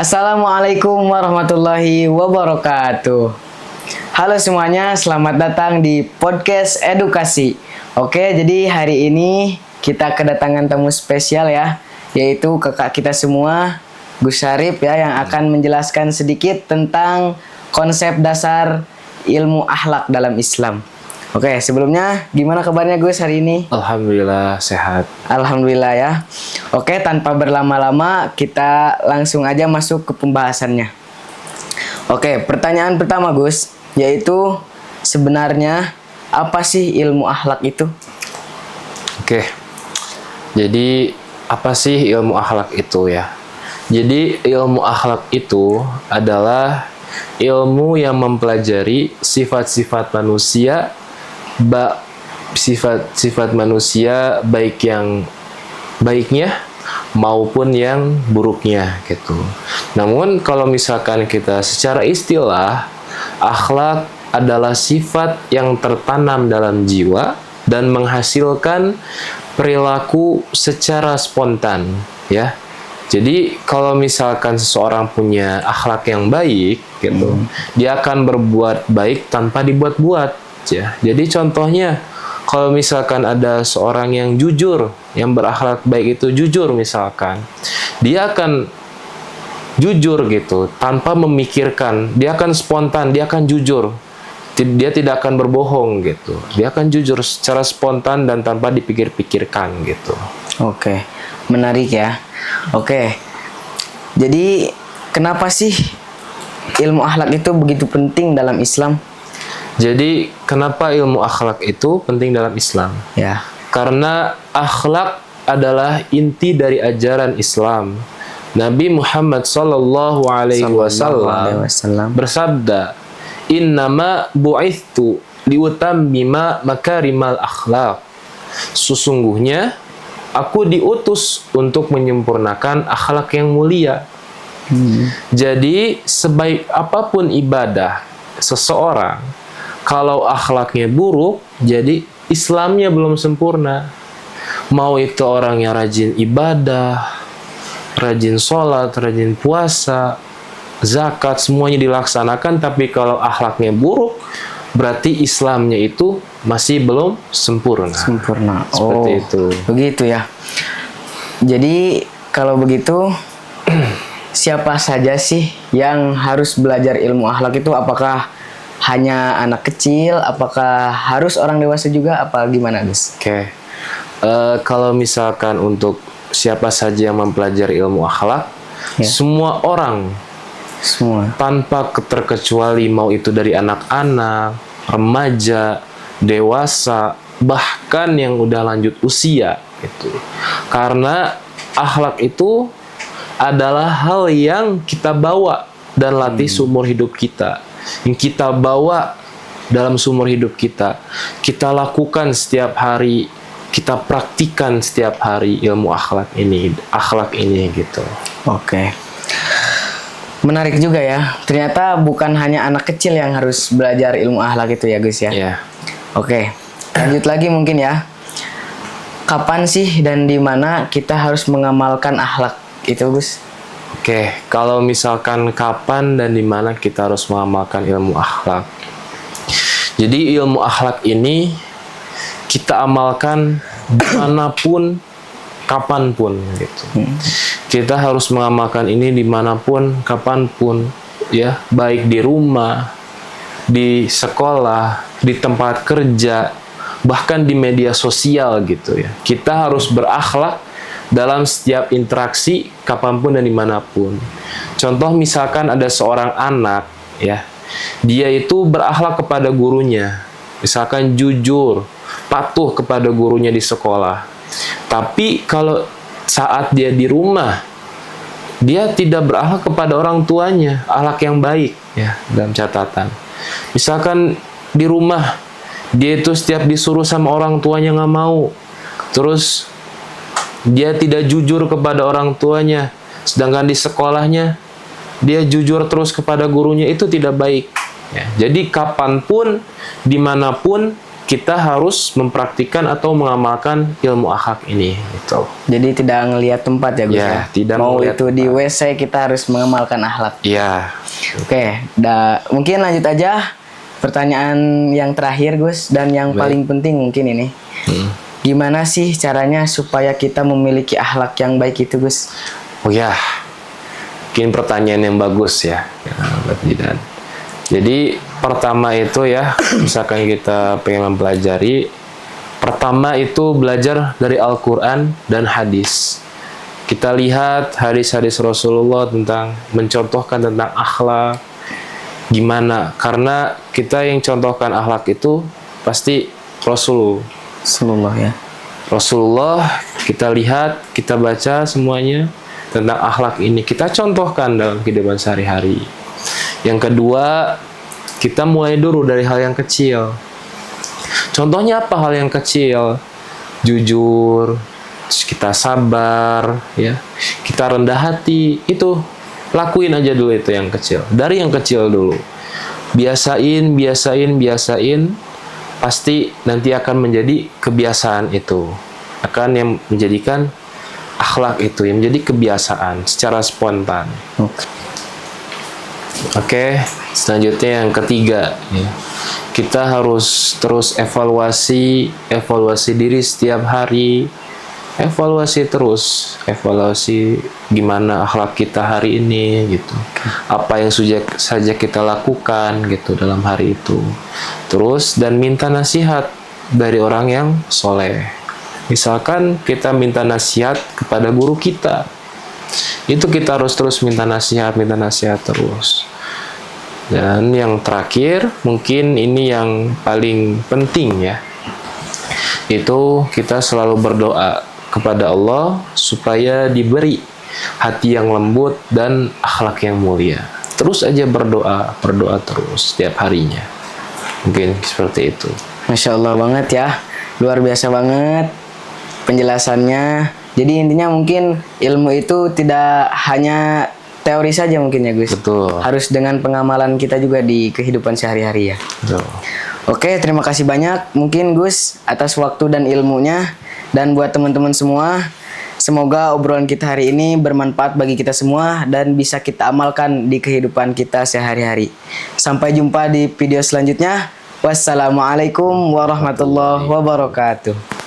Assalamualaikum warahmatullahi wabarakatuh. Halo semuanya, selamat datang di podcast edukasi. Oke, jadi hari ini kita kedatangan tamu spesial ya, yaitu kakak kita semua, Gus Syarif ya, yang akan menjelaskan sedikit tentang konsep dasar ilmu akhlak dalam Islam. Oke, sebelumnya gimana kabarnya Gus hari ini? Alhamdulillah sehat. Alhamdulillah ya. Oke, tanpa berlama-lama kita langsung aja masuk ke pembahasannya. Oke, pertanyaan pertama Gus, yaitu sebenarnya apa sih ilmu akhlak itu? Oke. Jadi apa sih ilmu akhlak itu ya? Jadi ilmu akhlak itu adalah ilmu yang mempelajari sifat-sifat manusia, sifat-sifat manusia baik yang baiknya maupun yang buruknya gitu. Namun kalau misalkan kita secara istilah, akhlak adalah sifat yang tertanam dalam jiwa dan menghasilkan perilaku secara spontan ya. Jadi kalau misalkan seseorang punya akhlak yang baik gitu, dia akan berbuat baik tanpa dibuat-buat ya. Jadi contohnya kalau misalkan ada seorang yang jujur, yang berakhlak baik itu jujur misalkan, dia akan jujur gitu tanpa memikirkan, dia akan spontan, dia akan jujur. Dia tidak akan berbohong gitu. Dia akan jujur secara spontan dan tanpa dipikir-pikirkan gitu. Oke, menarik ya. Oke, jadi kenapa sih ilmu akhlak itu begitu penting dalam Islam? Jadi kenapa ilmu akhlak itu penting dalam Islam? Ya. Karena akhlak adalah inti dari ajaran Islam. Nabi Muhammad sallallahu alaihi wasallam bersabda, "Innama bu'ithtu liutammima makarimal akhlak." Sesungguhnya aku diutus untuk menyempurnakan akhlak yang mulia. Jadi sebaik apapun ibadah seseorang, kalau akhlaknya buruk, jadi Islamnya belum sempurna. Mau itu orang yang rajin ibadah, rajin sholat, rajin puasa, zakat, semuanya dilaksanakan, tapi kalau akhlaknya buruk, berarti Islamnya itu masih belum sempurna. Sempurna. Seperti itu. Begitu ya. Jadi kalau begitu, siapa saja sih yang harus belajar ilmu akhlak itu? Apakah hanya anak kecil? Apakah harus orang dewasa juga? Apa gimana, Gus? Oke. Kalau misalkan untuk siapa saja yang mempelajari ilmu akhlak, Ya. semua orang, tanpa terkecuali, mau itu dari anak-anak, remaja, dewasa, bahkan yang udah lanjut usia gitu. Karena akhlak itu adalah hal yang kita bawa dan latih seumur hidup kita. Yang kita bawa dalam seumur hidup kita. Kita lakukan setiap hari, kita praktikan setiap hari ilmu akhlak ini gitu. Oke. Menarik juga ya. Ternyata bukan hanya anak kecil yang harus belajar ilmu akhlak itu ya, Gus ya. Ya. Oke. Lanjut lagi mungkin ya. Kapan sih dan di mana kita harus mengamalkan akhlak itu, Gus? Oke, kalau misalkan kapan dan di mana kita harus mengamalkan ilmu akhlak. Jadi ilmu akhlak ini kita amalkan dimanapun, kapanpun gitu. Kita harus mengamalkan ini dimanapun, kapanpun, ya, baik di rumah, di sekolah, di tempat kerja, bahkan di media sosial gitu ya. Kita harus berakhlak dalam setiap interaksi, kapanpun dan dimanapun. Contoh misalkan ada seorang anak, ya, dia itu berakhlak kepada gurunya, misalkan jujur, patuh kepada gurunya di sekolah. Tapi kalau saat dia di rumah, dia tidak berakhlak kepada orang tuanya, akhlak yang baik, ya, dalam catatan. Misalkan di rumah, dia itu setiap disuruh sama orang tuanya nggak mau, terus dia tidak jujur kepada orang tuanya, sedangkan di sekolahnya dia jujur terus kepada gurunya, itu tidak baik. Ya, jadi kapanpun, dimanapun kita harus mempraktikkan atau mengamalkan ilmu akhlak ini gitu. Jadi tidak ngelihat tempat ya Gus Ya, ya. tidak Mau melihat itu di WC kita harus mengamalkan akhlak. Iya. Oke, mungkin lanjut aja pertanyaan yang terakhir Gus dan yang Baik. paling penting mungkin ini. Gimana sih caranya supaya kita memiliki akhlak yang baik itu Gus? Oh ya, mungkin pertanyaan yang bagus ya, Mbak Jidan. Jadi pertama itu ya, misalkan kita pengen mempelajari, pertama itu belajar dari Al-Quran dan hadis. Kita lihat hadis-hadis Rasulullah tentang mencontohkan tentang akhlak, gimana? Karena kita yang contohkan akhlak itu pasti Rasulullah ya. Rasulullah, kita lihat, kita baca semuanya tentang akhlak ini. Kita contohkan dalam kehidupan sehari-hari. Yang kedua, kita mulai dulu dari hal yang kecil. Contohnya apa hal yang kecil? Jujur, terus kita sabar, ya. Kita rendah hati, itu lakuin aja dulu itu yang kecil. Dari yang kecil dulu. Biasain, pasti nanti akan menjadi kebiasaan itu. Akan yang menjadikan akhlak itu, yang menjadi kebiasaan secara spontan. Oke, selanjutnya yang ketiga, ya. Kita harus terus evaluasi diri setiap hari, evaluasi gimana akhlak kita hari ini, gitu. Apa yang saja kita lakukan, gitu, dalam hari itu. Terus dan minta nasihat dari orang yang soleh. Misalkan kita minta nasihat kepada guru kita, itu kita harus terus minta nasihat terus. Dan yang terakhir, mungkin ini yang paling penting ya, itu kita selalu berdoa kepada Allah supaya diberi hati yang lembut dan akhlak yang mulia. Terus aja berdoa terus setiap harinya. Mungkin seperti itu. Masya Allah banget ya, luar biasa banget penjelasannya. Jadi intinya mungkin ilmu itu tidak hanya teori saja mungkin ya Gus. Betul. Harus dengan pengamalan kita juga di kehidupan sehari-hari ya. Betul. Oke, terima kasih banyak mungkin Gus atas waktu dan ilmunya. Dan buat teman-teman semua, semoga obrolan kita hari ini bermanfaat bagi kita semua dan bisa kita amalkan di kehidupan kita sehari-hari. Sampai jumpa di video selanjutnya. Wassalamualaikum warahmatullahi wabarakatuh.